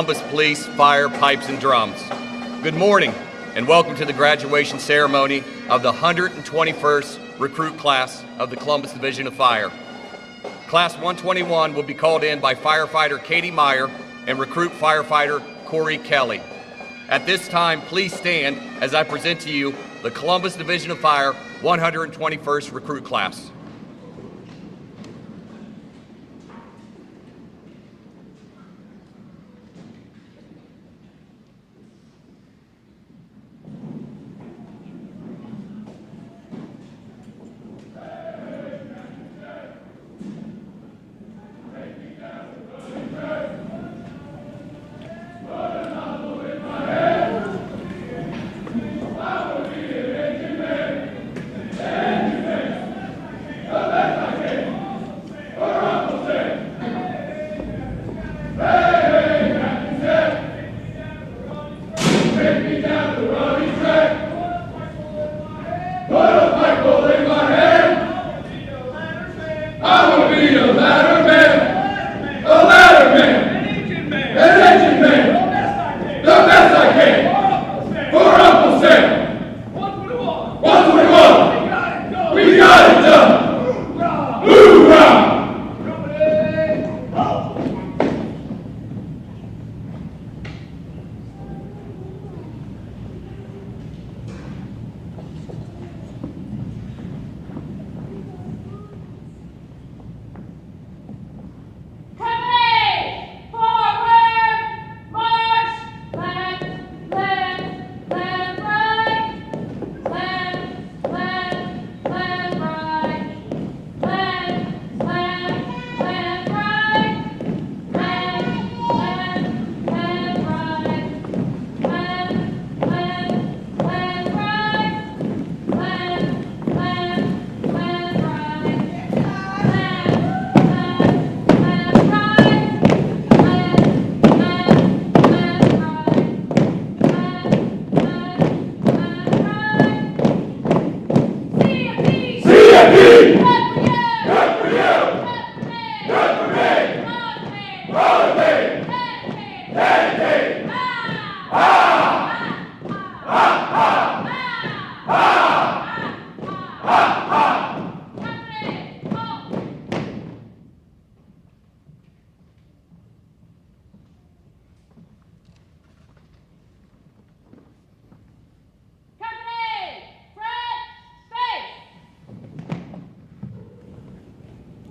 Columbus Police, Fire, Pipes, and Drums. Good morning, and welcome to the graduation ceremony of the 121st recruit class of the Columbus Division of Fire. Class 121 will be called in by firefighter Katie Meyer and recruit firefighter Corey Kelly. At this time, please stand as I present to you the Columbus Division of Fire 121st recruit class.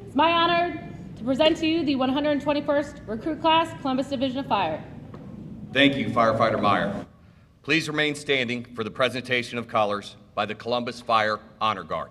It's my honor to present to you the 121st Recruit Class, Columbus Division of Fire. Thank you, Firefighter Meyer. Please remain standing for the presentation of colors by the Columbus Fire Honor Guard.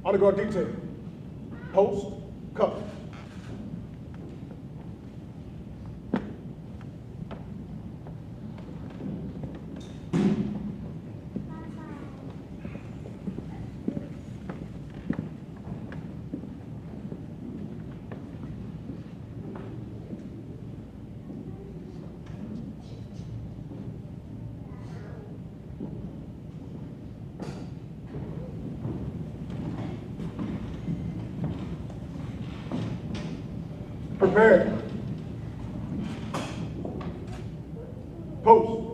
Honor Guard detail. Post, cover. Prepare. Post.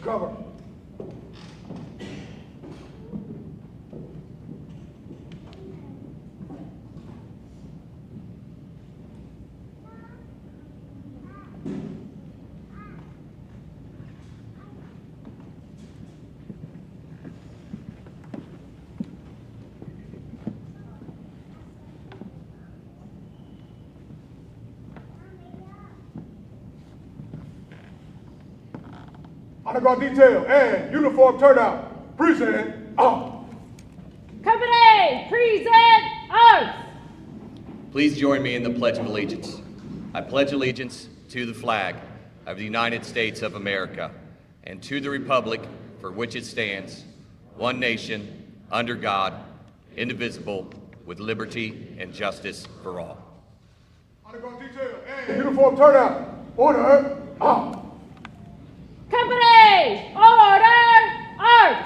Cover. Honor guard detail and uniform turnout. Present arms. Company, present arms. Please join me in the Pledge of Allegiance. I pledge allegiance to the flag of the United States of America and to the republic for which it stands, one nation, under God, indivisible, with liberty and justice for all. Honor guard detail and uniform turnout. Order arms. Company, order arms.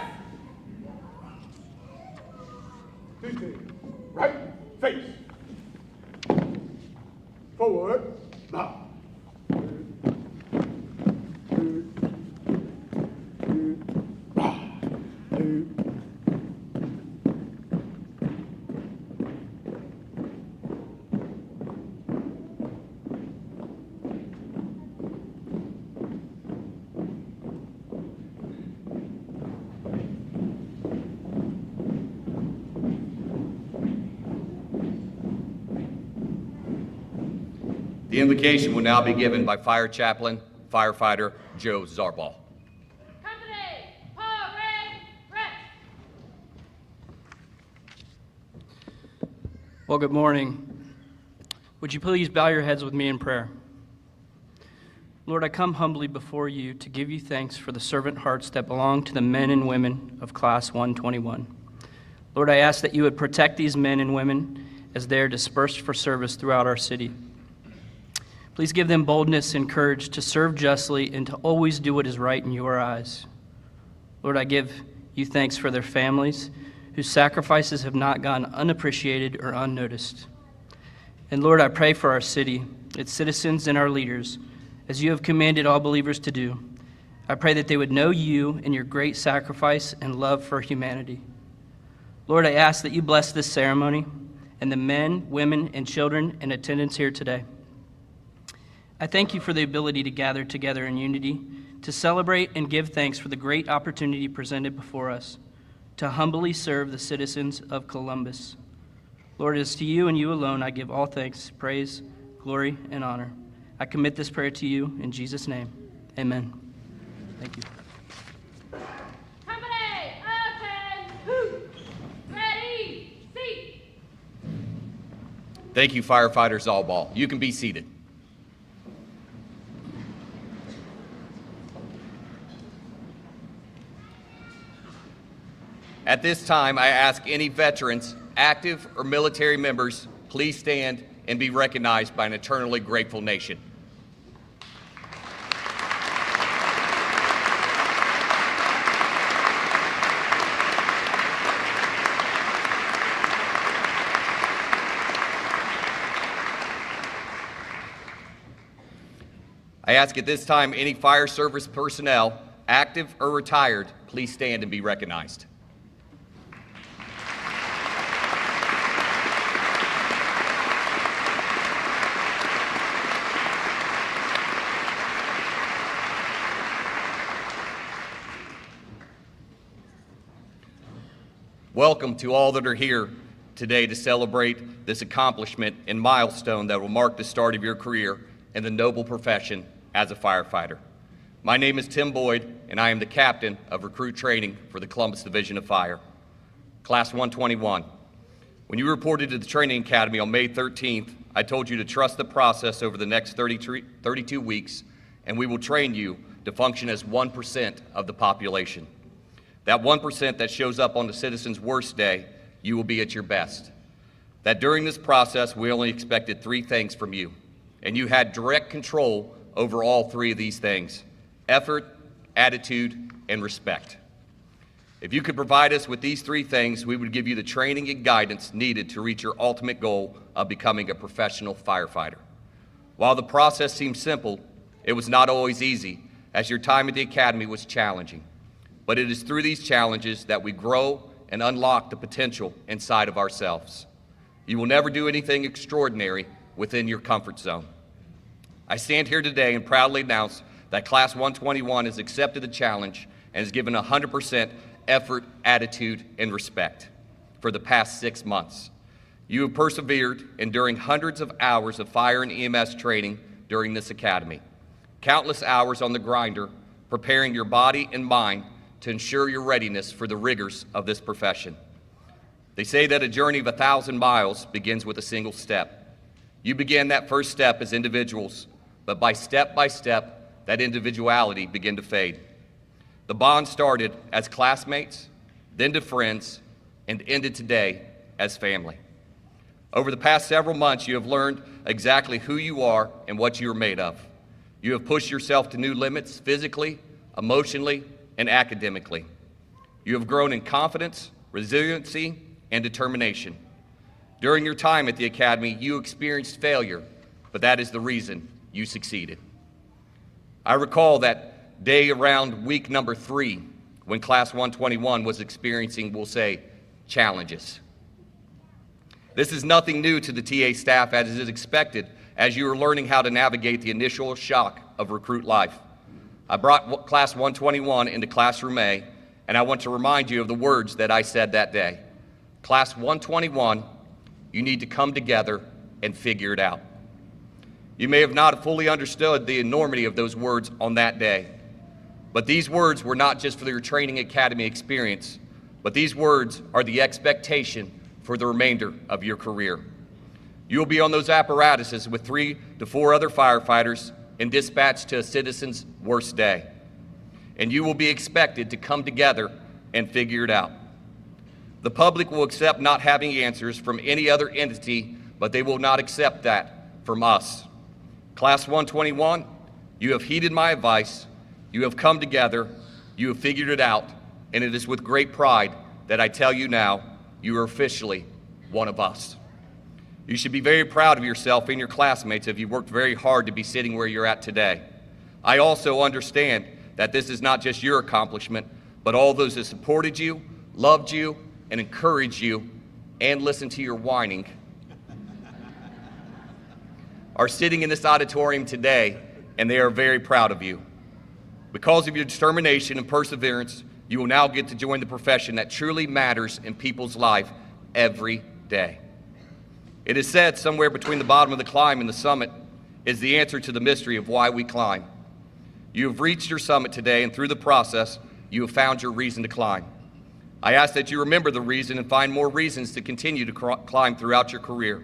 Detail. Right. Face. Forward. Bow. The invocation will now be given by Fire Chaplain, Firefighter Joe Zarbal. Company, parade, rest. Well, good morning. Would you please bow your heads with me in prayer? Lord, I come humbly before you to give you thanks for the servant hearts that belong to the men and women of Class 121. Lord, I ask that you would protect these men and women as they are dispersed for service throughout our city. Please give them boldness and courage to serve justly and to always do what is right in your eyes. Lord, I give you thanks for their families whose sacrifices have not gone unappreciated or unnoticed. And Lord, I pray for our city, its citizens and our leaders, as you have commanded all believers to do. I pray that they would know you and your great sacrifice and love for humanity. Lord, I ask that you bless this ceremony and the men, women, and children in attendance here today. I thank you for the ability to gather together in unity, to celebrate and give thanks for the great opportunity presented before us, to humbly serve the citizens of Columbus. Lord, it is to you and you alone I give all thanks, praise, glory, and honor. I commit this prayer to you in Jesus' name. Amen. Thank you. Company, open, ready, seat. Thank you, Firefighter Zarbal. You can be seated. At this time, I ask any veterans, active or military members, please stand and be recognized by an eternally grateful nation. I ask at this time any fire service personnel, active or retired, please stand and be recognized. Welcome to all that are here today to celebrate this accomplishment and milestone that will mark the start of your career in the noble profession as a firefighter. My name is Tim Boyd, and I am the captain of recruit training for the Columbus Division of Fire. Class 121. When you reported to the training academy on May 13th, I told you to trust the process over the next 32 weeks, and we will train you to function as 1% of the population. That 1% that shows up on the citizen's worst day, you will be at your best. That during this process, we only expected 3 things from you, and you had direct control over all 3 of these things: effort, attitude, and respect. If you could provide us with these 3 things, we would give you the training and guidance needed to reach your ultimate goal of becoming a professional firefighter. While the process seemed simple, it was not always easy, as your time at the Academy was challenging. But it is through these challenges that we grow and unlock the potential inside of ourselves. You will never do anything extraordinary within your comfort zone. I stand here today and proudly announce that Class 121 has accepted the challenge and has given 100% effort, attitude, and respect for the past 6 months. You have persevered, enduring hundreds of hours of fire and EMS training during this academy, countless hours on the grinder, preparing your body and mind to ensure your readiness for the rigors of this profession. They say that a journey of 1,000 miles begins with a single step. You began that first step as individuals, but by step, that individuality began to fade. The bond started as classmates, then to friends, and ended today as family. Over the past several months, you have learned exactly who you are and what you are made of. You have pushed yourself to new limits physically, emotionally, and academically. You have grown in confidence, resiliency, and determination. During your time at the Academy, you experienced failure, but that is the reason you succeeded. I recall that day around week number 3 when Class 121 was experiencing, we'll say, challenges. This is nothing new to the TA staff as is expected as you are learning how to navigate the initial shock of recruit life. I brought Class 121 into Classroom A, and I want to remind you of the words that I said that day. Class 121, you need to come together and figure it out. You may have not fully understood the enormity of those words on that day, but these words were not just for your training academy experience, but these words are the expectation for the remainder of your career. You will be on those apparatuses with 3 to 4 other firefighters and dispatched to a citizen's worst day. And you will be expected to come together and figure it out. The public will accept not having answers from any other entity, but they will not accept that from us. Class 121, you have heeded my advice, you have come together, you have figured it out, and it is with great pride that I tell you now, you are officially one of us. You should be very proud of yourself and your classmates if you worked very hard to be sitting where you're at today. I also understand that this is not just your accomplishment, but all those that supported you, loved you, and encouraged you, and listened to your whining, are sitting in this auditorium today, and they are very proud of you. Because of your determination and perseverance, you will now get to join the profession that truly matters in people's life every day. It is said somewhere between the bottom of the climb and the summit is the answer to the mystery of why we climb. You have reached your summit today, and through the process, you have found your reason to climb. I ask that you remember the reason and find more reasons to continue to climb throughout your career.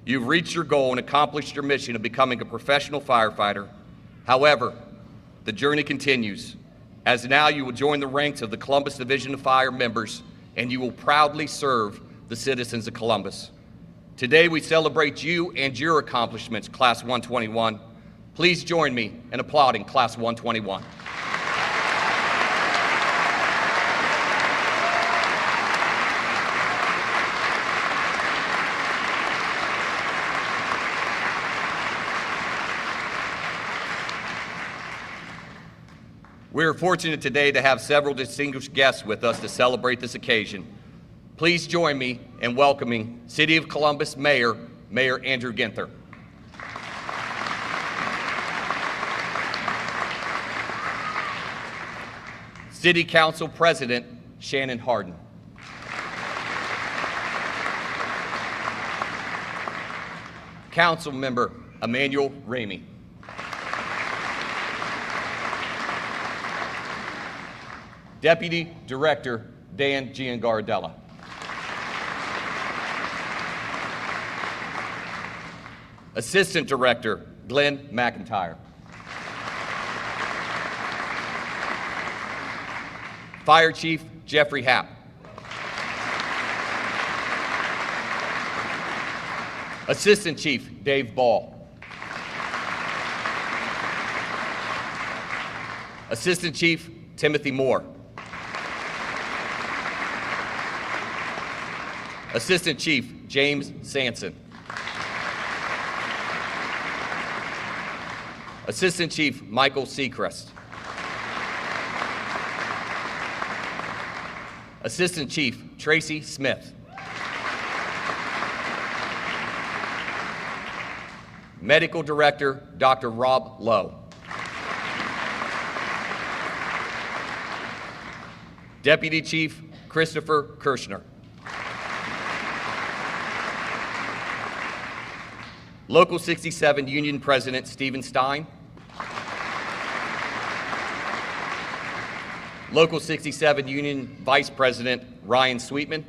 You've reached your goal and accomplished your mission of becoming a professional firefighter. However, the journey continues, as now you will join the ranks of the Columbus Division of Fire members, and you will proudly serve the citizens of Columbus. Today we celebrate you and your accomplishments, Class 121. Please join me in applauding Class 121. We are fortunate today to have several distinguished guests with us to celebrate this occasion. Please join me in welcoming City of Columbus Mayor Andrew Ginther. City Council President Shannon Hardin. Council Member Emmanuel Ramey. Deputy Director Dan Giangardella. Assistant Director Glenn McIntyre. Fire Chief Jeffrey Happ. Assistant Chief Dave Ball. Assistant Chief Timothy Moore. Assistant Chief James Sanson. Assistant Chief Michael Seacrest. Assistant Chief Tracy Smith. Medical Director Dr. Rob Lowe. Deputy Chief Christopher Kirshner. Local 67 Union President Stephen Stein. Local 67 Union Vice President Ryan Sweetman.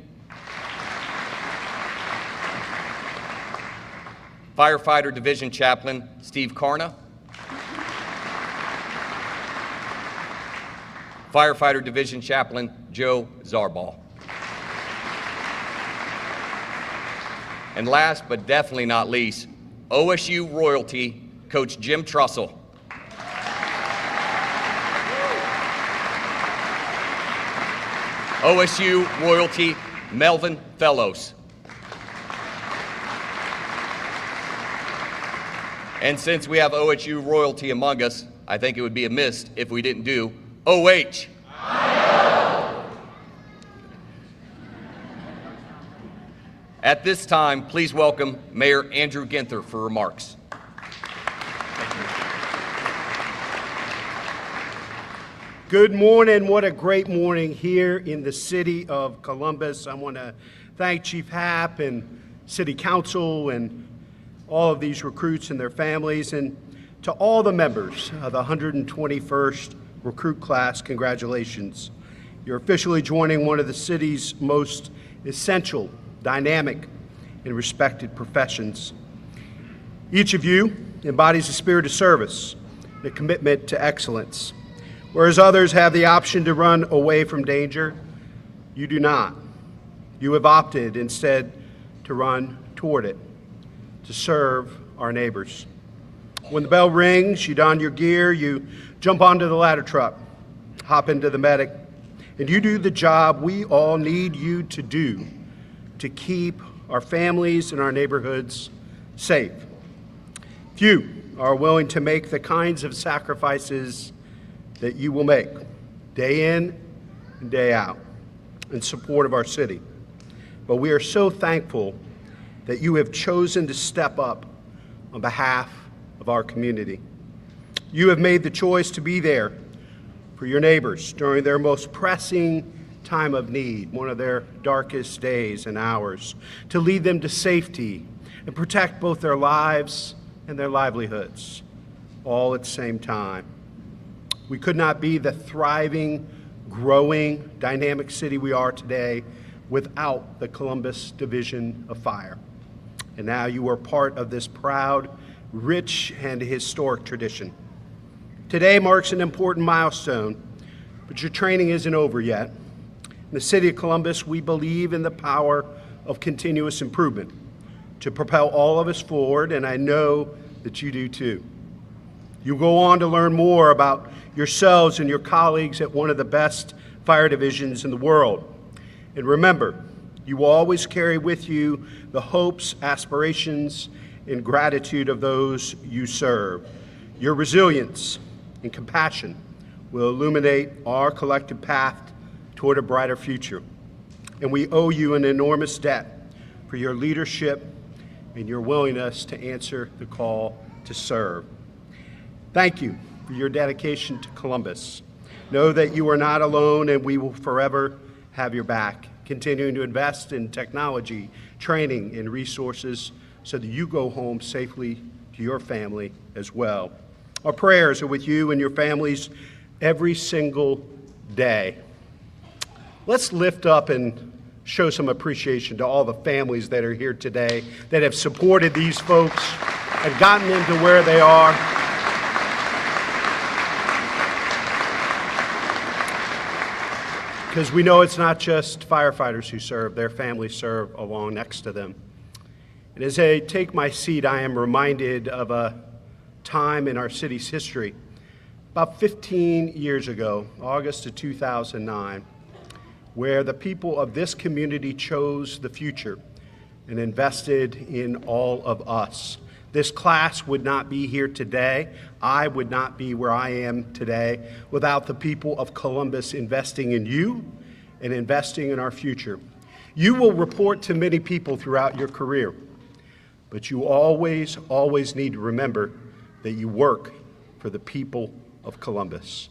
Firefighter Division Chaplain Steve Karna. Firefighter Division Chaplain Joe Zarbal. And last but definitely not least, OSU royalty Coach Jim Trussell. OSU royalty Melvin Fellows. And since we have OSU royalty among us, I think it would be amiss if we didn't do OH. At this time, please welcome Mayor Andrew Ginther for remarks. Good morning. What a great morning here in the city of Columbus. I want to thank Chief Happ and City Council and all of these recruits and their families, and to all the members of the 121st Recruit Class, congratulations. You're officially joining one of the city's most essential, dynamic, and respected professions. Each of you embodies a spirit of service, the commitment to excellence. Whereas others have the option to run away from danger, you do not. You have opted instead to run toward it, to serve our neighbors. When the bell rings, you don your gear, you jump onto the ladder truck, hop into the medic, and you do the job we all need you to do to keep our families and our neighborhoods safe. Few are willing to make the kinds of sacrifices that you will make day in and day out in support of our city. But we are so thankful that you have chosen to step up on behalf of our community. You have made the choice to be there for your neighbors during their most pressing time of need, one of their darkest days and hours, to lead them to safety and protect both their lives and their livelihoods, all at the same time. We could not be the thriving, growing, dynamic city we are today without the Columbus Division of Fire. And now you are part of this proud, rich, and historic tradition. Today marks an important milestone, but your training isn't over yet. In the city of Columbus, we believe in the power of continuous improvement to propel all of us forward, and I know that you do too. You go on to learn more about yourselves and your colleagues at one of the best fire divisions in the world. And remember, you will always carry with you the hopes, aspirations, and gratitude of those you serve. Your resilience and compassion will illuminate our collective path toward a brighter future. And we owe you an enormous debt for your leadership and your willingness to answer the call to serve. Thank you for your dedication to Columbus. Know that you are not alone, and we will forever have your back, continuing to invest in technology, training, and resources so that you go home safely to your family as well. Our prayers are with you and your families every single day. Let's lift up and show some appreciation to all the families that are here today that have supported these folks and gotten them to where they are. Because we know it's not just firefighters who serve, their families serve along next to them. And as I take my seat, I am reminded of a time in our city's history, about 15 years ago, August of 2009, where the people of this community chose the future and invested in all of us. This class would not be here today. I would not be where I am today without the people of Columbus investing in you and investing in our future. You will report to many people throughout your career, but you always, always need to remember that you work for the people of Columbus.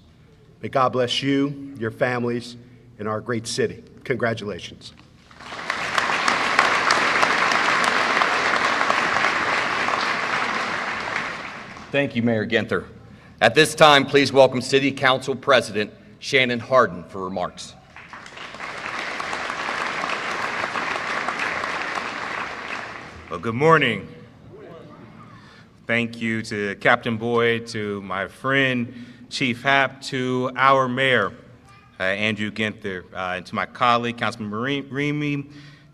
May God bless you, your families, and our great city. Congratulations. Thank you, Mayor Ginther. At this time, please welcome City Council President Shannon Hardin for remarks. Well, good morning. Thank you to Captain Boyd, to my friend Chief Happ, to our mayor, Andrew Ginther, and to my colleague, Councilman Remy,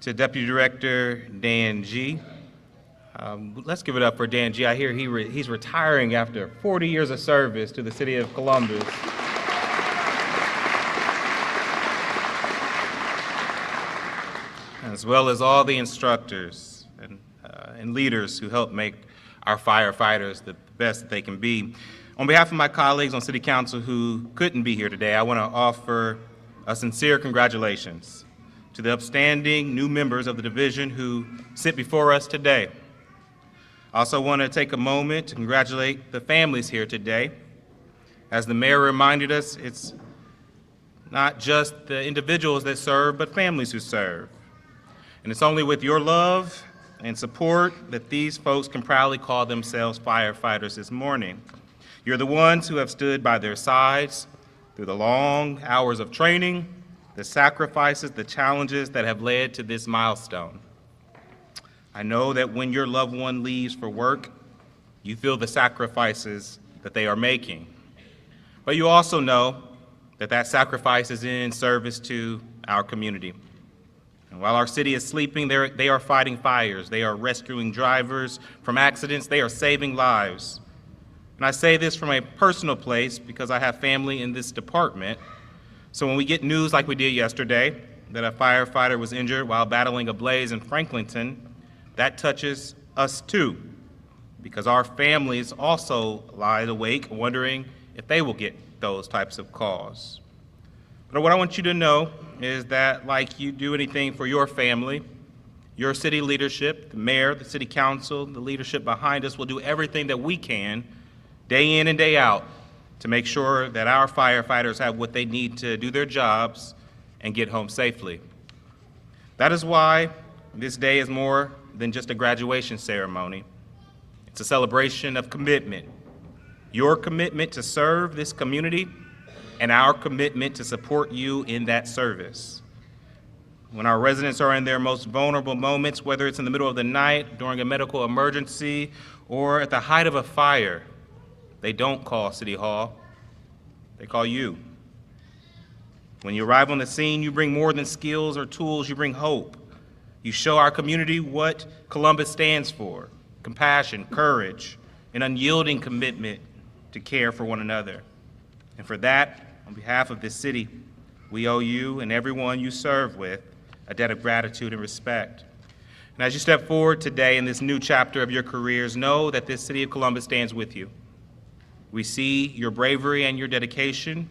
to Deputy Director Dan G. Let's give it up for Dan G. I hear he's retiring after 40 years of service to the city of Columbus. As well as all the instructors and leaders who help make our firefighters the best that they can be. On behalf of my colleagues on City Council who couldn't be here today, I want to offer a sincere congratulations to the upstanding new members of the division who sit before us today. I also want to take a moment to congratulate the families here today. As the mayor reminded us, it's not just the individuals that serve, but families who serve. And it's only with your love and support that these folks can proudly call themselves firefighters this morning. You're the ones who have stood by their sides through the long hours of training, the sacrifices, the challenges that have led to this milestone. I know that when your loved one leaves for work, you feel the sacrifices that they are making. But you also know that that sacrifice is in service to our community. And while our city is sleeping, they are fighting fires. They are rescuing drivers from accidents. They are saving lives. And I say this from a personal place because I have family in this department. So when we get news like we did yesterday, that a firefighter was injured while battling a blaze in Franklinton, that touches us too, because our families also lie awake wondering if they will get those types of calls. But what I want you to know is that like you do anything for your family, your city leadership, the mayor, the city council, the leadership behind us will do everything that we can, day in and day out, to make sure that our firefighters have what they need to do their jobs and get home safely. That is why this day is more than just a graduation ceremony. It's a celebration of commitment. Your commitment to serve this community and our commitment to support you in that service. When our residents are in their most vulnerable moments, whether it's in the middle of the night, during a medical emergency, or at the height of a fire, they don't call City Hall, they call you. When you arrive on the scene, you bring more than skills or tools, you bring hope. You show our community what Columbus stands for: compassion, courage, an unyielding commitment to care for one another. And for that, on behalf of this city, we owe you and everyone you serve with a debt of gratitude and respect. And as you step forward today in this new chapter of your careers, know that this city of Columbus stands with you. We see your bravery and your dedication.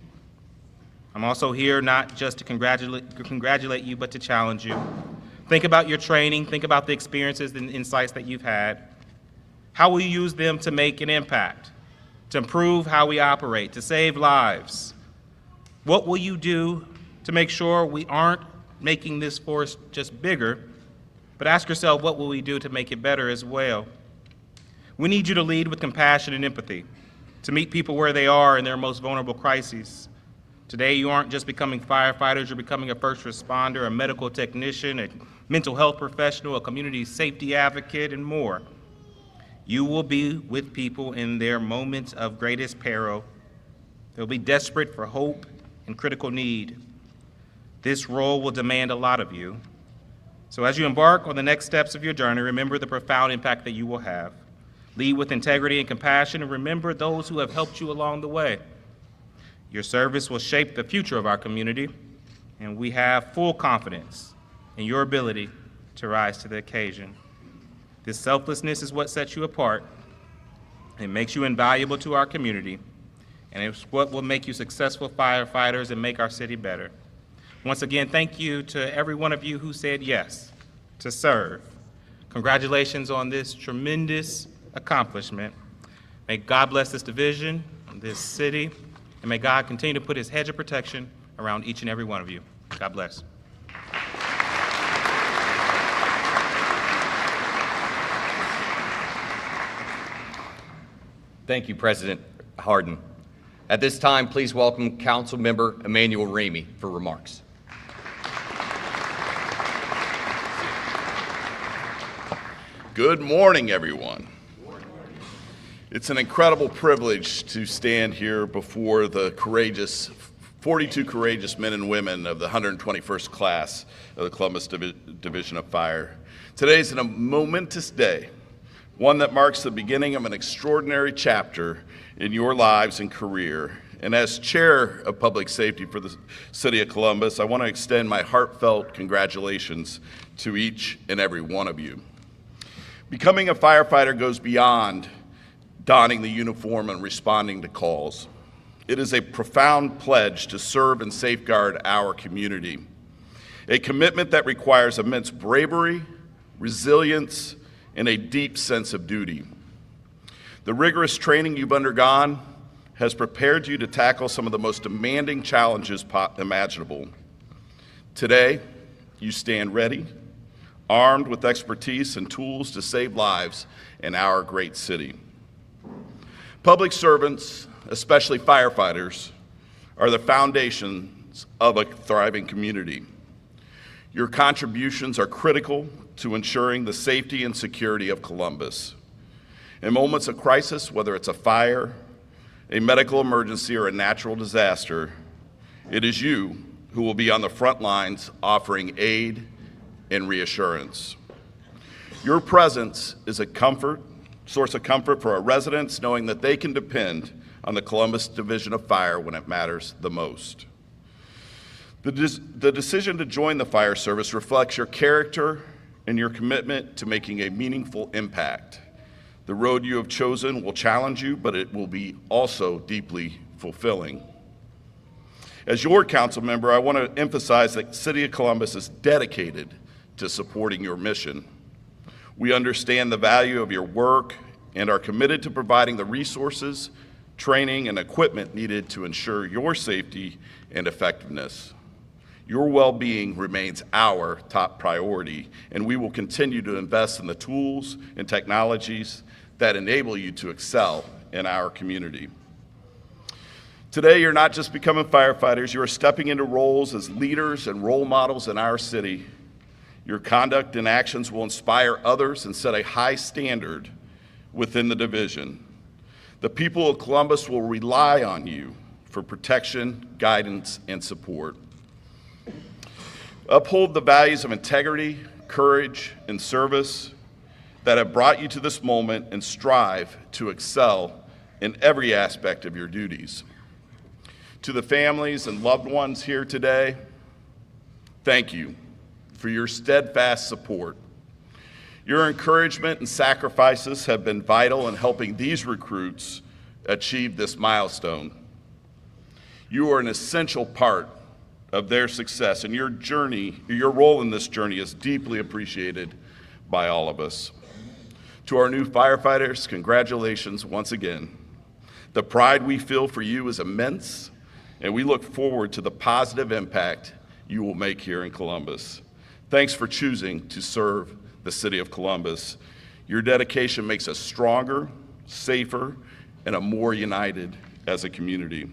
I'm also here not just to congratulate you, but to challenge you. Think about your training, think about the experiences and insights that you've had. How will you use them to make an impact, to improve how we operate, to save lives? What will you do to make sure we aren't making this force just bigger, but ask yourself, what will we do to make it better as well? We need you to lead with compassion and empathy, to meet people where they are in their most vulnerable crises. Today, you aren't just becoming firefighters, you're becoming a first responder, a medical technician, a mental health professional, a community safety advocate, and more. You will be with people in their moments of greatest peril. They'll be desperate for hope and critical need. This role will demand a lot of you. So as you embark on the next steps of your journey, remember the profound impact that you will have. Lead with integrity and compassion, and remember those who have helped you along the way. Your service will shape the future of our community, and we have full confidence in your ability to rise to the occasion. This selflessness is what sets you apart. It makes you invaluable to our community, and it's what will make you successful firefighters and make our city better. Once again, thank you to every one of you who said yes to serve. Congratulations on this tremendous accomplishment. May God bless this division, this city, and may God continue to put his hedge of protection around each and every one of you. God bless. Thank you, President Hardin. At this time, please welcome Council Member Emmanuel Remy for remarks. Good morning, everyone. It's an incredible privilege to stand here before the 42 courageous men and women of the 121st class of the Columbus Division of Fire. Today is a momentous day, one that marks the beginning of an extraordinary chapter in your lives and career. And as Chair of Public Safety for the City of Columbus, I want to extend my heartfelt congratulations to each and every one of you. Becoming a firefighter goes beyond donning the uniform and responding to calls. It is a profound pledge to serve and safeguard our community, a commitment that requires immense bravery, resilience, and a deep sense of duty. The rigorous training you've undergone has prepared you to tackle some of the most demanding challenges imaginable. Today, you stand ready, armed with expertise and tools to save lives in our great city. Public servants, especially firefighters, are the foundations of a thriving community. Your contributions are critical to ensuring the safety and security of Columbus. In moments of crisis, whether it's a fire, a medical emergency, or a natural disaster, it is you who will be on the front lines offering aid and reassurance. Your presence is a source of comfort for our residents, knowing that they can depend on the Columbus Division of Fire when it matters the most. The decision to join the fire service reflects your character and your commitment to making a meaningful impact. The road you have chosen will challenge you, but it will be also deeply fulfilling. As your council member, I want to emphasize that the City of Columbus is dedicated to supporting your mission. We understand the value of your work and are committed to providing the resources, training, and equipment needed to ensure your safety and effectiveness. Your well-being remains our top priority, and we will continue to invest in the tools and technologies that enable you to excel in our community. Today, you're not just becoming firefighters, you are stepping into roles as leaders and role models in our city. Your conduct and actions will inspire others and set a high standard within the division. The people of Columbus will rely on you for protection, guidance, and support. Uphold the values of integrity, courage, and service that have brought you to this moment, and strive to excel in every aspect of your duties. To the families and loved ones here today, thank you for your steadfast support. Your encouragement and sacrifices have been vital in helping these recruits achieve this milestone. You are an essential part of their success, and your role in this journey is deeply appreciated by all of us. To our new firefighters, congratulations once again. The pride we feel for you is immense, and we look forward to the positive impact you will make here in Columbus. Thanks for choosing to serve the City of Columbus. Your dedication makes us stronger, safer, and a more united as a community.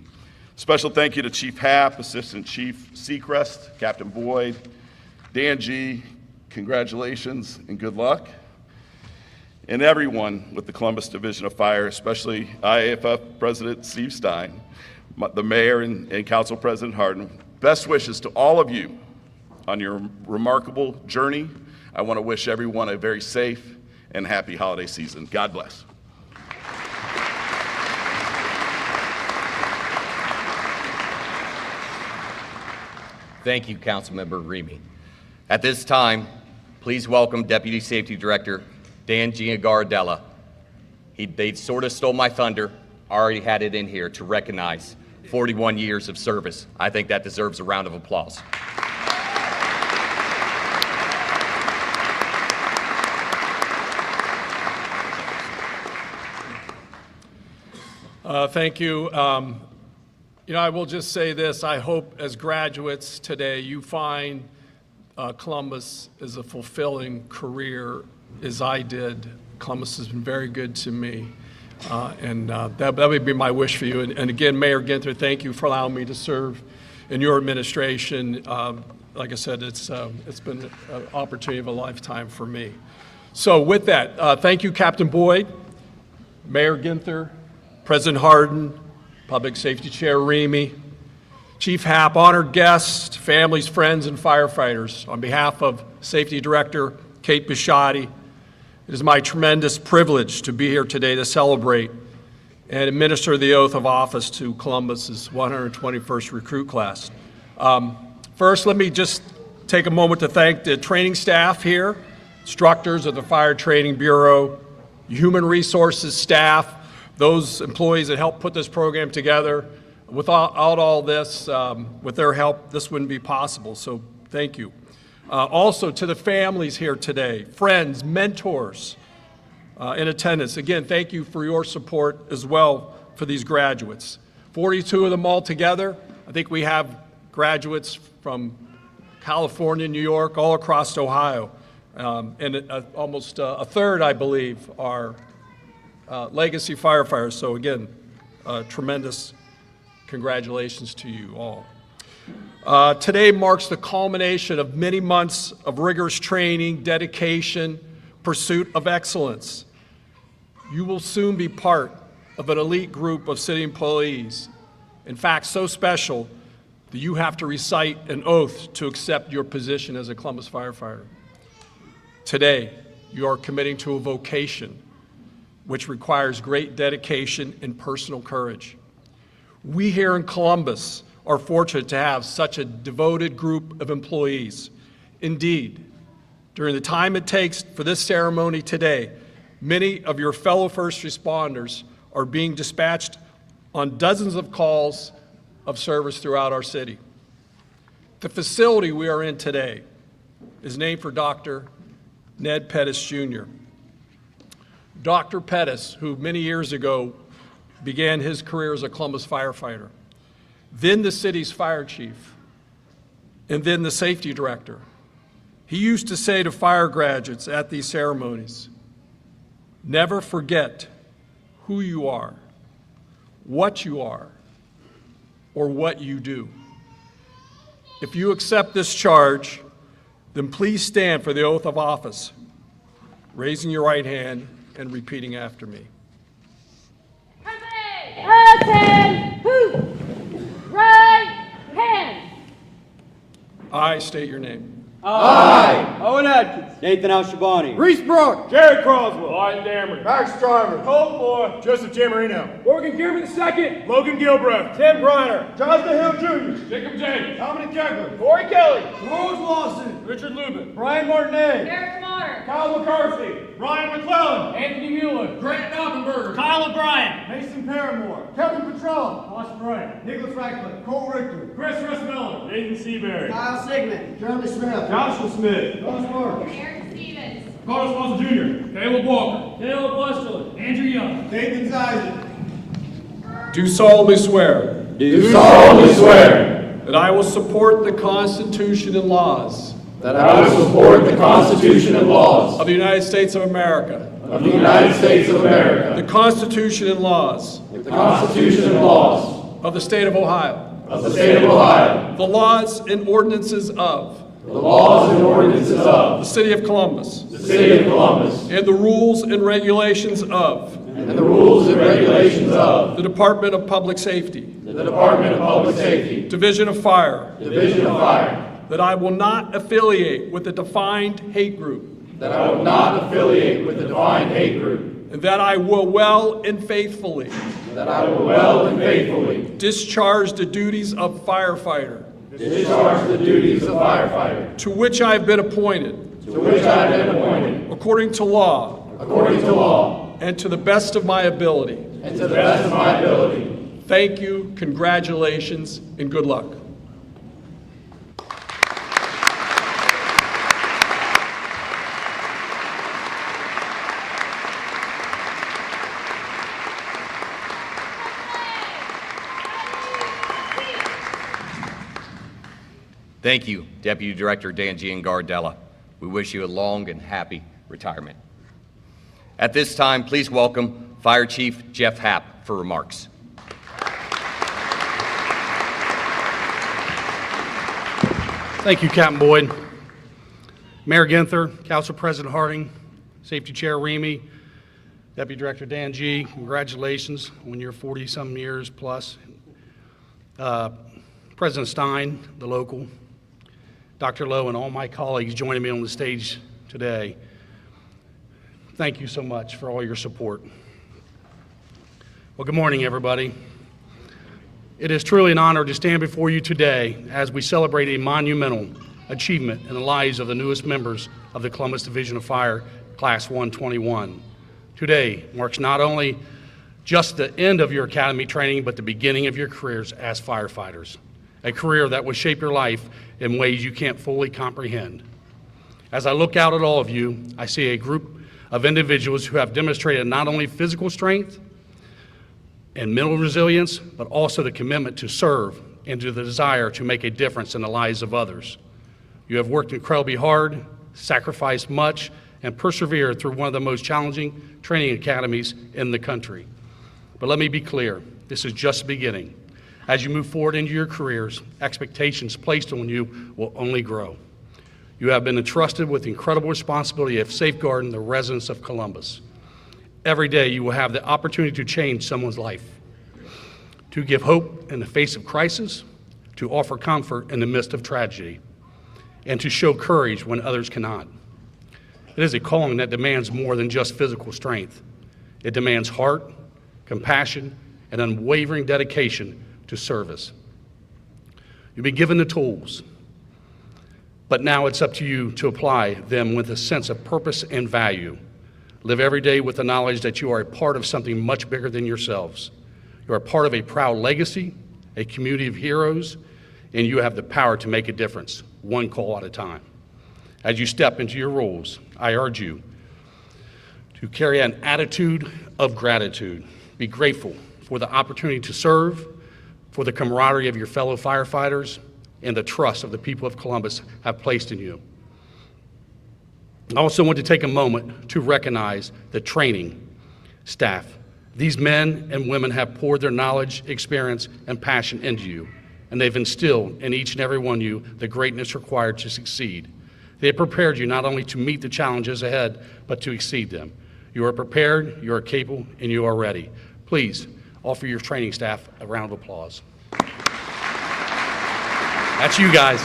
Special thank you to Chief Happ, Assistant Chief Seacrest, Captain Boyd, Dan G., congratulations and good luck. And everyone with the Columbus Division of Fire, especially IAFF President Steve Stein, the Mayor and Council President Hardin. Best wishes to all of you on your remarkable journey. I want to wish everyone a very safe and happy holiday season. God bless. Thank you, Councilmember Remy. At this time, please welcome Deputy Safety Director Dan Giangardella. They sort of stole my thunder, already had it in here to recognize 41 years of service. I think that deserves a round of applause. Thank you. I will just say this. I hope as graduates today you find Columbus is a fulfilling career as I did. Columbus has been very good to me. That would be my wish for you. And again, Mayor Ginther, thank you for allowing me to serve in your administration. Like I said, it's been an opportunity of a lifetime for me. So with that, thank you, Captain Boyd, Mayor Ginther, President Hardin, Public Safety Chair Remy, Chief Happ, honored guests, families, friends, and firefighters. On behalf of Safety Director Kate Bisciotti, it is my tremendous privilege to be here today to celebrate and administer the oath of office to Columbus's 121st recruit class. First, let me just take a moment to thank the training staff here, instructors of the Fire Training Bureau, human resources staff, those employees that helped put this program together. Without all this, with their help, this wouldn't be possible, so thank you. Also to the families here today, friends, mentors in attendance, again, thank you for your support as well for these graduates. 42 of them all together. I think we have graduates from California, New York, all across Ohio, and almost a third, I believe, are legacy firefighters. So again, tremendous congratulations to you all. Today marks the culmination of many months of rigorous training, dedication, pursuit of excellence. You will soon be part of an elite group of city employees. In fact, so special that you have to recite an oath to accept your position as a Columbus firefighter. Today, you are committing to a vocation which requires great dedication and personal courage. We here in Columbus are fortunate to have such a devoted group of employees. Indeed, during the time it takes for this ceremony today, many of your fellow first responders are being dispatched on dozens of calls of service throughout our city. The facility we are in today is named for Dr. Ned Pettis Jr. Dr. Pettis, who many years ago began his career as a Columbus firefighter, then the city's fire chief, and then the safety director. He used to say to fire graduates at these ceremonies, never forget who you are, what you are, or what you do. If you accept this charge, then please stand for the oath of office, raising your right hand and repeating after me. Left hand, right hand. I state your name. I, Owen Atkins, Nathan Al-Shabani, Reese Brock, Jared Croswell, Ryan Dameron, Max Driver, Cole Moore, Joseph Jamarino, Morgan Gearman II, Logan Gilbreth, Tim Briner, Jonathan Hill Jr., Jacob James, Dominic Kegler, Corey Kelly, Rose Lawson, Richard Lubin, Brian Martinet, Eric Motter. Kyle McCarthy, Ryan McClellan, Anthony Mueller, Grant Knoppenberger, Kyle O'Brien, Mason Paramore, Kevin Petrella, Austin Bryant, Nicholas Radcliffe, Cole Richter, Chris Miller, Nathan Seabury, Kyle Sigmund, Jeremy Smith, Joshua Smith, Thomas Mark, Aaron Stevens. Carlos Swanson Jr., Caleb Walker, Caleb Westerly, Andrew Young, Nathan Isaac. Do solemnly swear Do solemnly swear that I will support the Constitution and laws that I will support the Constitution and laws of the United States of America, of the United States of America, the Constitution and laws the Constitution and laws of the State of Ohio, of the State of Ohio, the laws and ordinances of the laws and ordinances of the City of Columbus, the City of Columbus, and the rules and regulations of and the rules and regulations of the Department of Public Safety, the Department of Public Safety, Division of Fire, Division of Fire, that I will not affiliate with a defined hate group, that I will not affiliate with the defined hate group, and that I will well and faithfully that I will well and faithfully discharge the duties of firefighter discharge the duties of firefighter to which I have been appointed to which I have been appointed according to law according to law and to the best of my ability. and to the best of my ability. Thank you, congratulations, and good luck. Thank you, Deputy Director Dan Giangardella. We wish you a long and happy retirement. At this time, please welcome Fire Chief Jeff Happ for remarks. Thank you, Captain Boyd. Mayor Ginther, Council President Harding, Safety Chair Remy, Deputy Director Dan G., congratulations on your 40-some years plus. President Stein, the local, Dr. Lowe, and all my colleagues joining me on the stage today. Thank you so much for all your support. Well, good morning, everybody. It is truly an honor to stand before you today as we celebrate a monumental achievement in the lives of the newest members of the Columbus Division of Fire, Class 121. Today marks not only just the end of your academy training, but the beginning of your careers as firefighters, a career that will shape your life in ways you can't fully comprehend. As I look out at all of you, I see a group of individuals who have demonstrated not only physical strength and mental resilience, but also the commitment to serve and to the desire to make a difference in the lives of others. You have worked incredibly hard, sacrificed much, and persevered through one of the most challenging training academies in the country. But let me be clear, this is just the beginning. As you move forward into your careers, expectations placed on you will only grow. You have been entrusted with the incredible responsibility of safeguarding the residents of Columbus. Every day you will have the opportunity to change someone's life, to give hope in the face of crisis, to offer comfort in the midst of tragedy, and to show courage when others cannot. It is a calling that demands more than just physical strength. It demands heart, compassion, and unwavering dedication to service. You'll be given the tools, but now it's up to you to apply them with a sense of purpose and value. Live every day with the knowledge that you are a part of something much bigger than yourselves. You are part of a proud legacy, a community of heroes, and you have the power to make a difference, one call at a time. As you step into your roles, I urge you to carry an attitude of gratitude. Be grateful for the opportunity to serve, for the camaraderie of your fellow firefighters, and the trust of the people of Columbus have placed in you. I also want to take a moment to recognize the training staff. These men and women have poured their knowledge, experience, and passion into you, and they've instilled in each and every one of you the greatness required to succeed. They have prepared you not only to meet the challenges ahead, but to exceed them. You are prepared, you are capable, and you are ready. Please offer your training staff a round of applause. That's you guys.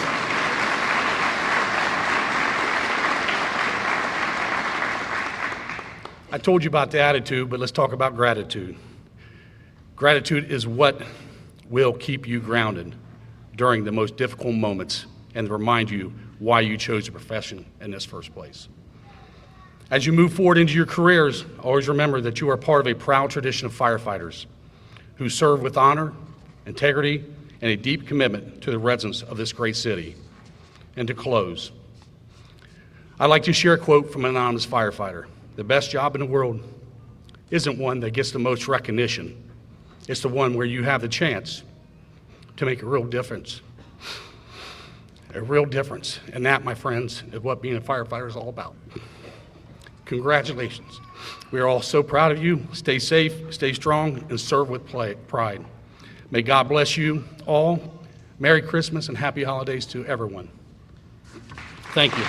I told you about the attitude, but let's talk about gratitude. Gratitude is what will keep you grounded during the most difficult moments and remind you why you chose the profession in this first place. As you move forward into your careers, always remember that you are part of a proud tradition of firefighters who serve with honor, integrity, and a deep commitment to the residents of this great city. And to close, I'd like to share a quote from an anonymous firefighter. The best job in the world isn't one that gets the most recognition. It's the one where you have the chance to make a real difference. A real difference. And that, my friends, is what being a firefighter is all about. Congratulations. We are all so proud of you. Stay safe, stay strong, and serve with pride. May God bless you all. Merry Christmas and happy holidays to everyone. Thank you.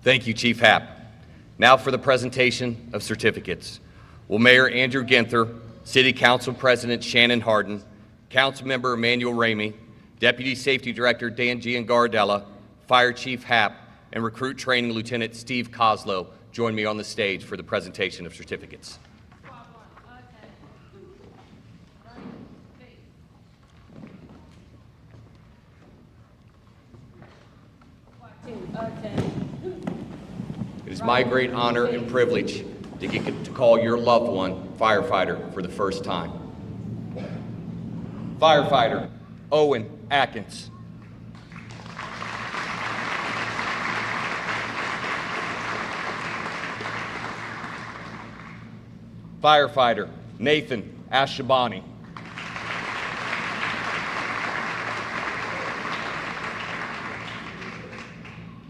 Thank you, Chief Happ. Now for the presentation of certificates. Will Mayor Andrew Ginther, City Council President Shannon Hardin, Councilmember Emmanuel Ramey, Deputy Safety Director Dan Giangardella, Fire Chief Happ, and Recruit Training Lieutenant Steve Koslow join me on the stage for the presentation of certificates. It is my great honor and privilege to get to call your loved one firefighter for the first time. Firefighter Owen Atkins. Firefighter Nathan Ashabani.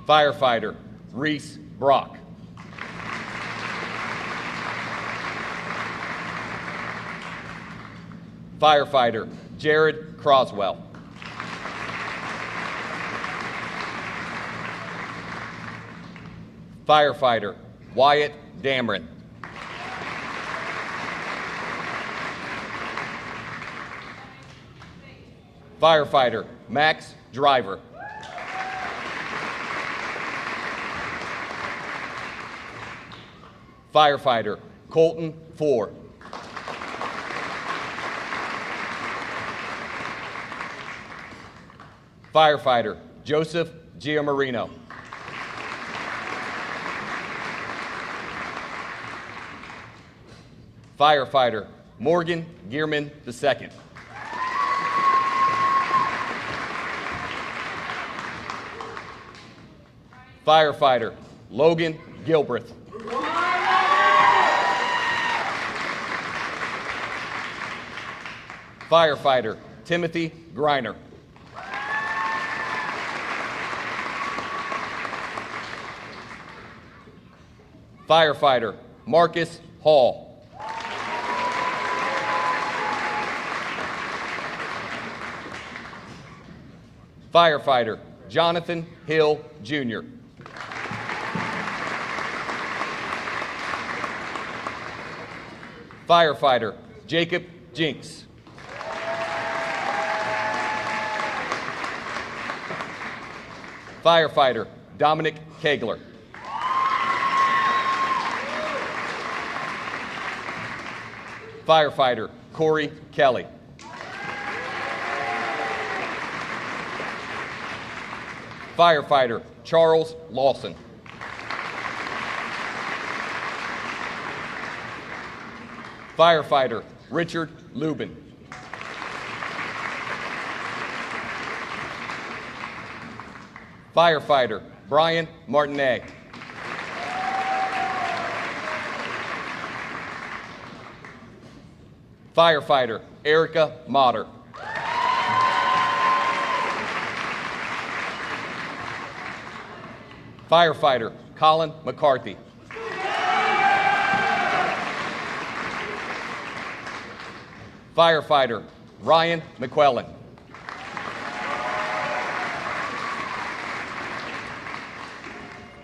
Firefighter Reese Brock. Firefighter Jared Croswell. Firefighter Wyatt Dameron. Firefighter Max Driver. Firefighter Colton Four. Firefighter Joseph Giamarino. Firefighter Morgan Gearman II. Firefighter Logan Gilbreth. Firefighter Timothy Griner. Firefighter Marcus Hall. Firefighter Jonathan Hill Jr. Firefighter Jacob Jinks. Firefighter Dominic Kegler. Firefighter Corey Kelly. Firefighter Charles Lawson. Firefighter Richard Lubin. Firefighter Brian Martinet. Firefighter Erica Motter. Firefighter Colin McCarthy. Firefighter Ryan McQuillan.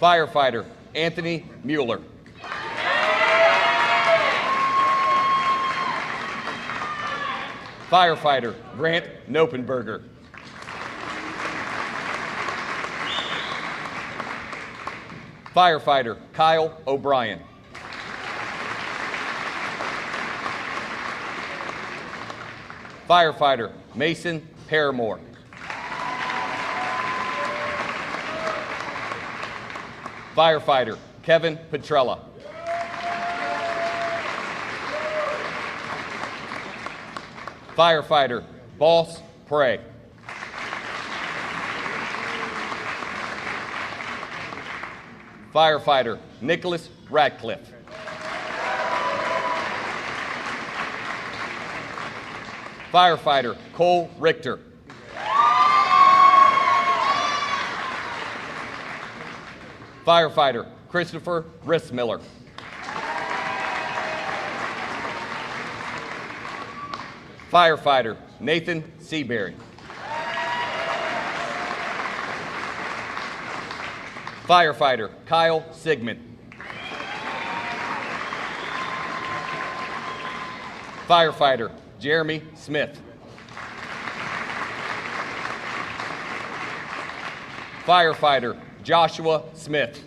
Firefighter Anthony Mueller. Firefighter Grant Nopenberger. Firefighter Kyle O'Brien. Firefighter Mason Paramore. Firefighter Kevin Petrella. Firefighter Boss Prey. Firefighter Nicholas Radcliffe. Firefighter Cole Richter. Firefighter Christopher Rissmiller. Firefighter Nathan Seabury. Firefighter Kyle Sigmund. Firefighter Jeremy Smith. Firefighter Joshua Smith.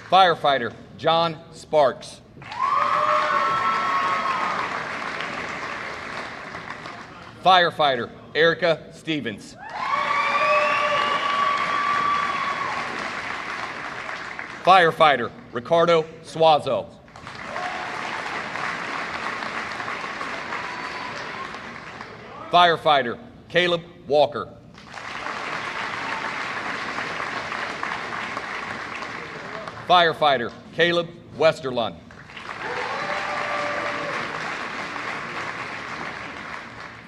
Firefighter John Sparks. Firefighter Erica Stevens. Firefighter Ricardo Suazo. Firefighter Caleb Walker. Firefighter Caleb Westerlund.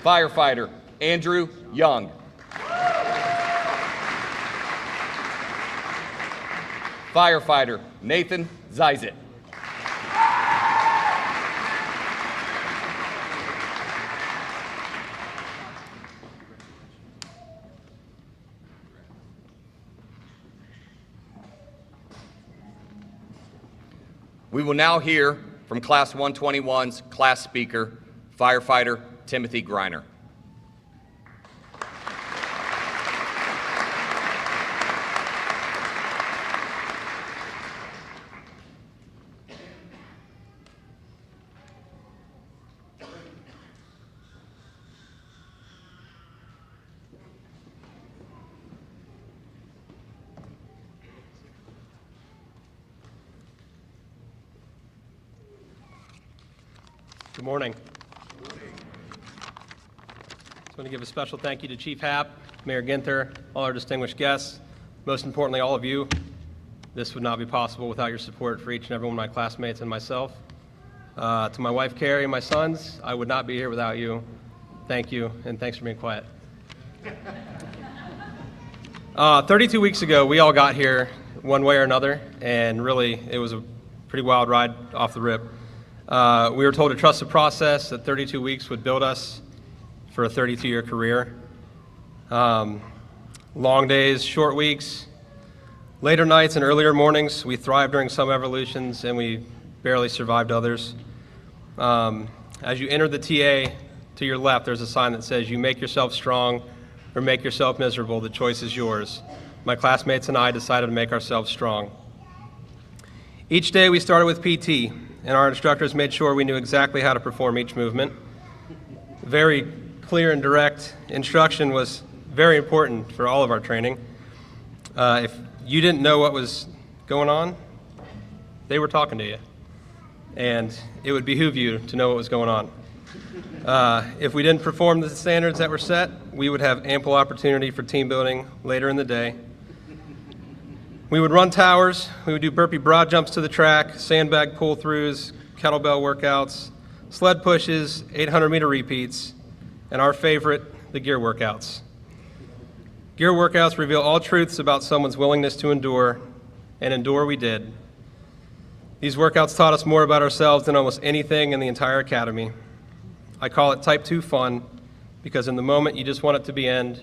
Firefighter Andrew Young. Firefighter Nathan Zizit. We will now hear from Class 121's class speaker, Firefighter Timothy Griner. Good morning. I want to give a special thank you to Chief Happ, Mayor Ginther, all our distinguished guests, most importantly, all of you. This would not be possible without your support for each and every one of my classmates and myself. To my wife, Carrie, and my sons, I would not be here without you. Thank you, and thanks for being quiet. 32 weeks ago, we all got here one way or another, and really, it was a pretty wild ride off the rip. We were told to trust the process, that 32 weeks would build us for a 32-year career. Long days, short weeks, later nights and earlier mornings. We thrived during some evolutions and we barely survived others. As you enter the TA, to your left, there's a sign that says, "You make yourself strong or make yourself miserable. The choice is yours." My classmates and I decided to make ourselves strong. Each day we started with PT, and our instructors made sure we knew exactly how to perform each movement. Very clear and direct instruction was very important for all of our training. If you didn't know what was going on, they were talking to you, and it would behoove you to know what was going on. If we didn't perform the standards that were set, we would have ample opportunity for team building later in the day. We would run towers, we would do burpee broad jumps to the track, sandbag pull-throughs, kettlebell workouts, sled pushes, 800-meter repeats, and our favorite, the gear workouts. Gear workouts reveal all truths about someone's willingness to endure, and endure we did. These workouts taught us more about ourselves than almost anything in the entire academy. I call it type 2 fun because in the moment you just want it to end,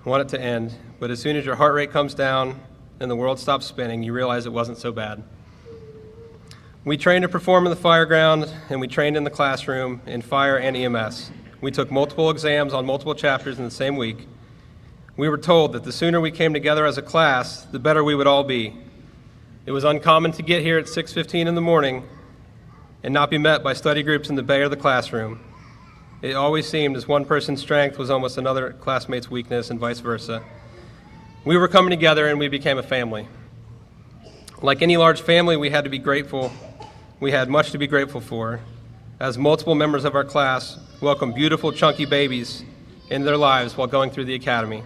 but as soon as your heart rate comes down and the world stops spinning, you realize it wasn't so bad. We trained to perform in the fire ground, and we trained in the classroom in fire and EMS. We took multiple exams on multiple chapters in the same week. We were told that the sooner we came together as a class, the better we would all be. It was uncommon to get here at 6:15 in the morning and not be met by study groups in the bay or the classroom. It always seemed as one person's strength was almost another classmate's weakness and vice versa. We were coming together and we became a family. Like any large family, we had to be grateful. We had much to be grateful for, as multiple members of our class welcomed beautiful, chunky babies into their lives while going through the academy.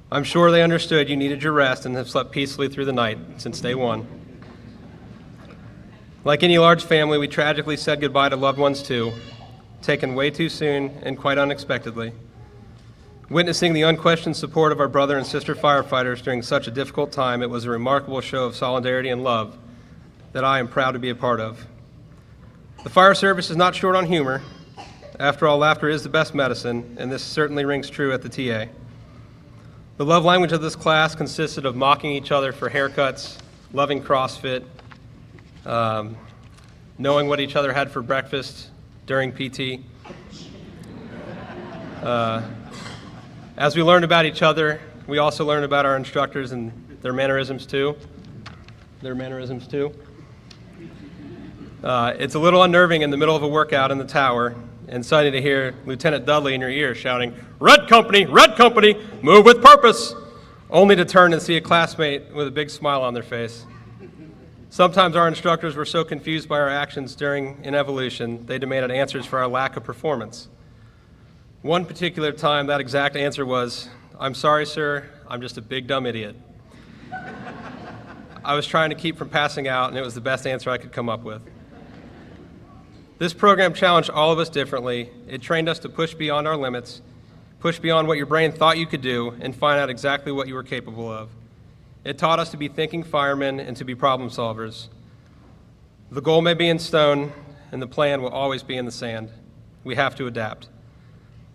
I'm sure they understood you needed your rest and have slept peacefully through the night since day one. Like any large family, we tragically said goodbye to loved ones too, taken way too soon and quite unexpectedly. Witnessing the unquestioned support of our brother and sister firefighters during such a difficult time, it was a remarkable show of solidarity and love that I am proud to be a part of. The fire service is not short on humor. After all, laughter is the best medicine, and this certainly rings true at the TA. The love language of this class consisted of mocking each other for haircuts, loving CrossFit, knowing what each other had for breakfast during PT. As we learned about each other, we also learned about our instructors and their mannerisms too. It's a little unnerving in the middle of a workout in the tower and suddenly to hear Lieutenant Dudley in your ear shouting, red company, move with purpose," only to turn and see a classmate with a big smile on their face. Sometimes our instructors were so confused by our actions during an evolution, they demanded answers for our lack of performance. One particular time, that exact answer was, "I'm sorry, sir, I'm just a big dumb idiot." I was trying to keep from passing out, and it was the best answer I could come up with. This program challenged all of us differently. It trained us to push beyond our limits, push beyond what your brain thought you could do, and find out exactly what you were capable of. It taught us to be thinking firemen and to be problem solvers. The goal may be in stone, and the plan will always be in the sand. We have to adapt.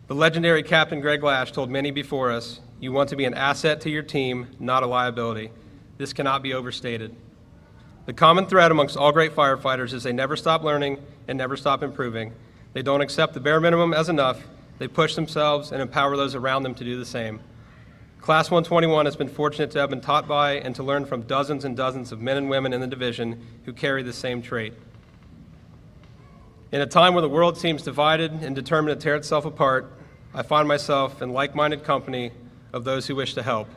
The legendary Captain Greg Lash told many before us, you want to be an asset to your team, not a liability. This cannot be overstated. The common thread amongst all great firefighters is they never stop learning and never stop improving. They don't accept the bare minimum as enough. They push themselves and empower those around them to do the same. Class 121 has been fortunate to have been taught by and to learn from dozens and dozens of men and women in the division who carry the same trait. In a time where the world seems divided and determined to tear itself apart, I find myself in like-minded company of those who wish to help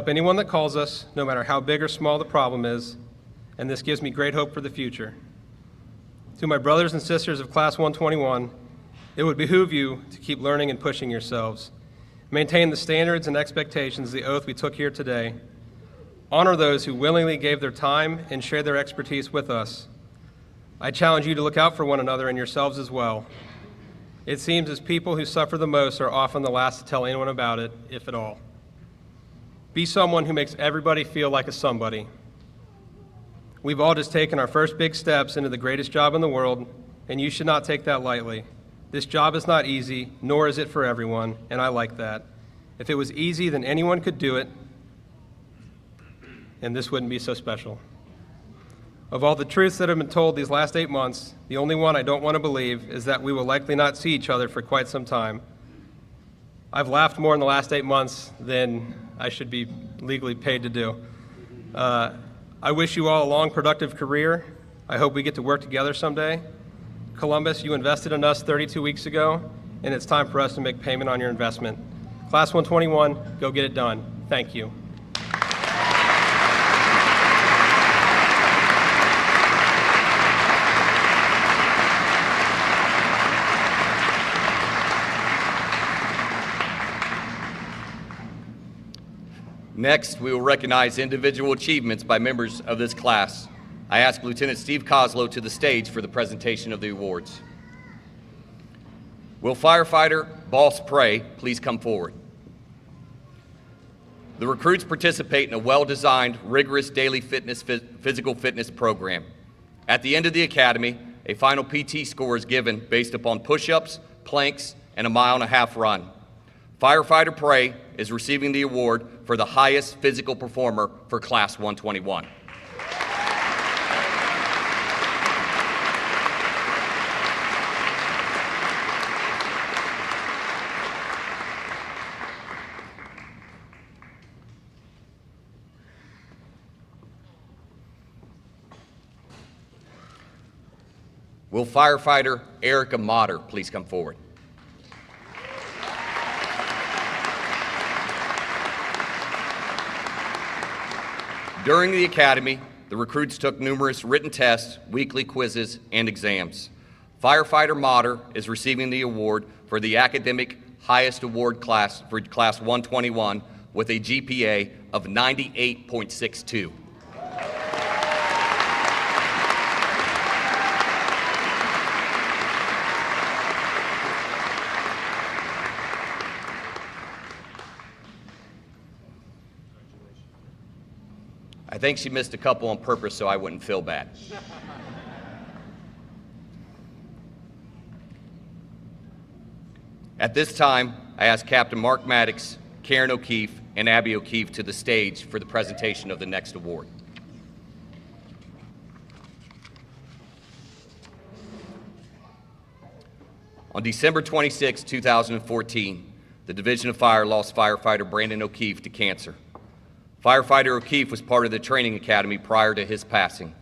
anyone that calls us, no matter how big or small the problem is, and this gives me great hope for the future. To my brothers and sisters of Class 121, it would behoove you to keep learning and pushing yourselves. Maintain the standards and expectations of the oath we took here today. Honor those who willingly gave their time and shared their expertise with us. I challenge you to look out for one another and yourselves as well. It seems as people who suffer the most are often the last to tell anyone about it, if at all. Be someone who makes everybody feel like a somebody. We've all just taken our first big steps into the greatest job in the world, and you should not take that lightly. This job is not easy, nor is it for everyone, and I like that. If it was easy, then anyone could do it, and this wouldn't be so special. Of all the truths that have been told these last 8 months, the only one I don't want to believe is that we will likely not see each other for quite some time. I've laughed more in the last 8 months than I should be legally paid to do. I wish you all a long, productive career. I hope we get to work together someday. Columbus, you invested in us 32 weeks ago, and it's time for us to make payment on your investment. Class 121, go get it done. Thank you. Next, we will recognize individual achievements by members of this class. I ask Lieutenant Steve Koslow to the stage for the presentation of the awards. Will firefighter Boss Prey please come forward? The recruits participate in a well-designed, rigorous daily physical fitness program. At the end of the academy, a final PT score is given based upon push-ups, planks, and a 1.5 mile run. Firefighter Prey is receiving the award for the highest physical performer for Class 121. Will firefighter Erica Motter please come forward? During the academy, the recruits took numerous written tests, weekly quizzes, and exams. Firefighter Motter is receiving the award for the academic highest award class for Class 121 with a GPA of 98.62. I think she missed a couple on purpose so I wouldn't feel bad. At this time, I ask Captain Mark Maddox, Karen O'Keefe, and Abby O'Keefe to the stage for the presentation of the next award. On December 26, 2014, the Division of Fire lost firefighter Brandon O'Keefe to cancer. Firefighter O'Keefe was part of the training academy prior to his passing.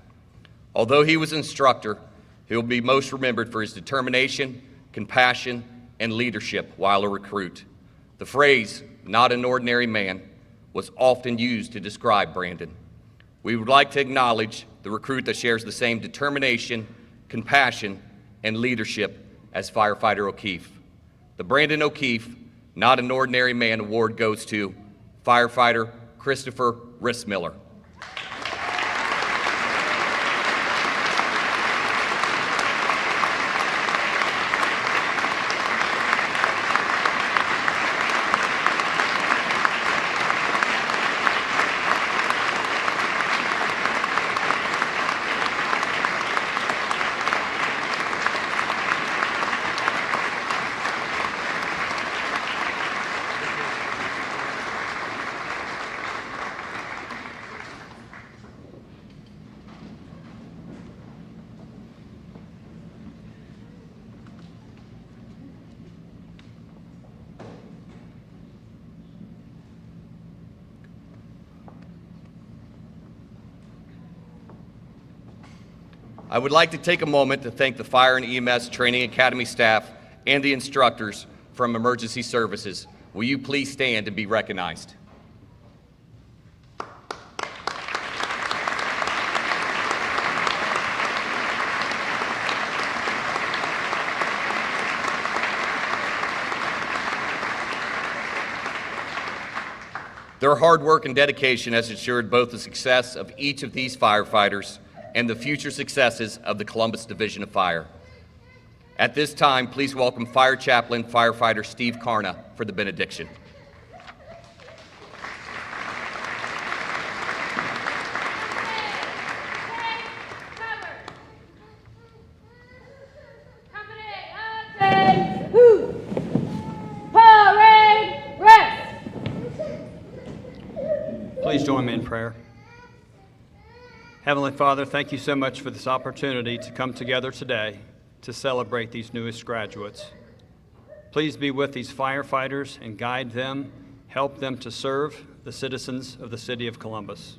Although he was an instructor, he will be most remembered for his determination, compassion, and leadership while a recruit. The phrase, "not an ordinary man," was often used to describe Brandon. We would like to acknowledge the recruit that shares the same determination, compassion, and leadership as Firefighter O'Keefe. The Brandon O'Keefe Not an Ordinary Man award goes to Firefighter Christopher Rissmiller. I would like to take a moment to thank the Fire and EMS Training Academy staff and the instructors from Emergency Services. Will you please stand and be recognized? Their hard work and dedication has ensured both the success of each of these firefighters and the future successes of the Columbus Division of Fire. At this time, please welcome Fire Chaplain Firefighter Steve Carna for the benediction. Please join me in prayer. Heavenly Father, thank you so much for this opportunity to come together today to celebrate these newest graduates. Please be with these firefighters and guide them, help them to serve the citizens of the city of Columbus.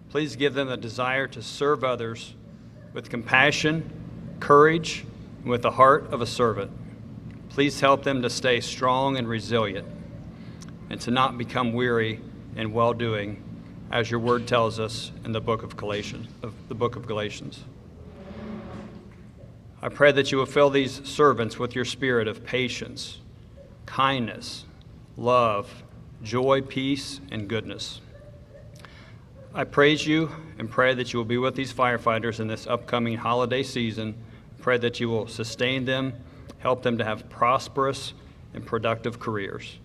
Please give them a desire to serve others with compassion, courage, and with the heart of a servant. Please help them to stay strong and resilient and to not become weary in well-doing, as your word tells us in the book of Galatians. I pray that you will fill these servants with your spirit of patience, kindness, love, joy, peace, and goodness. I praise you and pray that you will be with these firefighters in this upcoming holiday season. Pray that you will sustain them, help them to have prosperous and productive careers.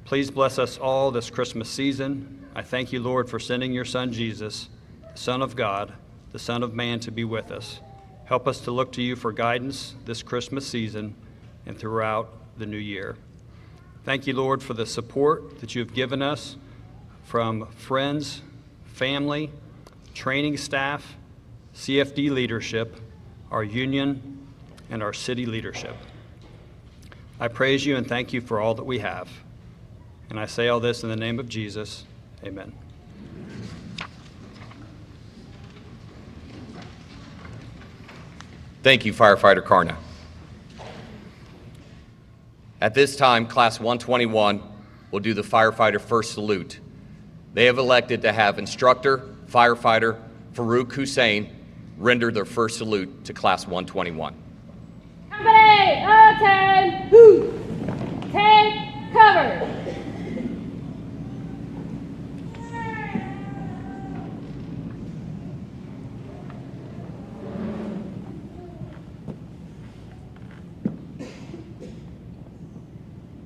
Please bless us all this Christmas season. I thank you, Lord, for sending your Son, Jesus, the Son of God, the Son of Man, to be with us. Help us to look to you for guidance this Christmas season and throughout the new year. Thank you, Lord, for the support that you have given us from friends, family, training staff, CFD leadership, our union, and our city leadership. I praise you and thank you for all that we have. And I say all this in the name of Jesus. Amen. Thank you, Firefighter Carna. At this time, Class 121 will do the firefighter first salute. They have elected to have instructor, firefighter Farouk Hussein render their first salute to Class 121. Company, attend, take cover.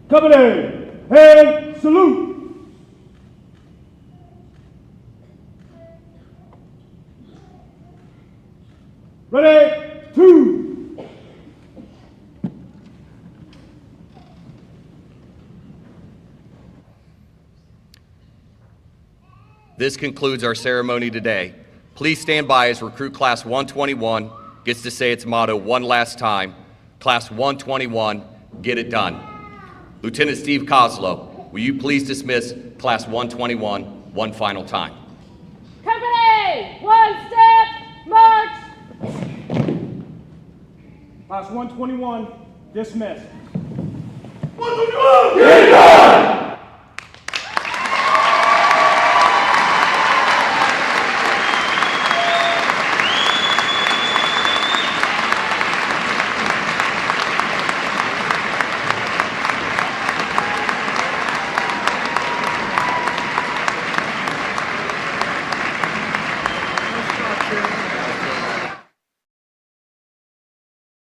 Company, head salute. Ready, two. This concludes our ceremony today. Please stand by as Recruit Class 121 gets to say its motto one last time. Class 121, get it done. Lieutenant Steve Koslow, will you please dismiss Class 121 one final time? Company, one step, march. Class 121, dismissed. 121!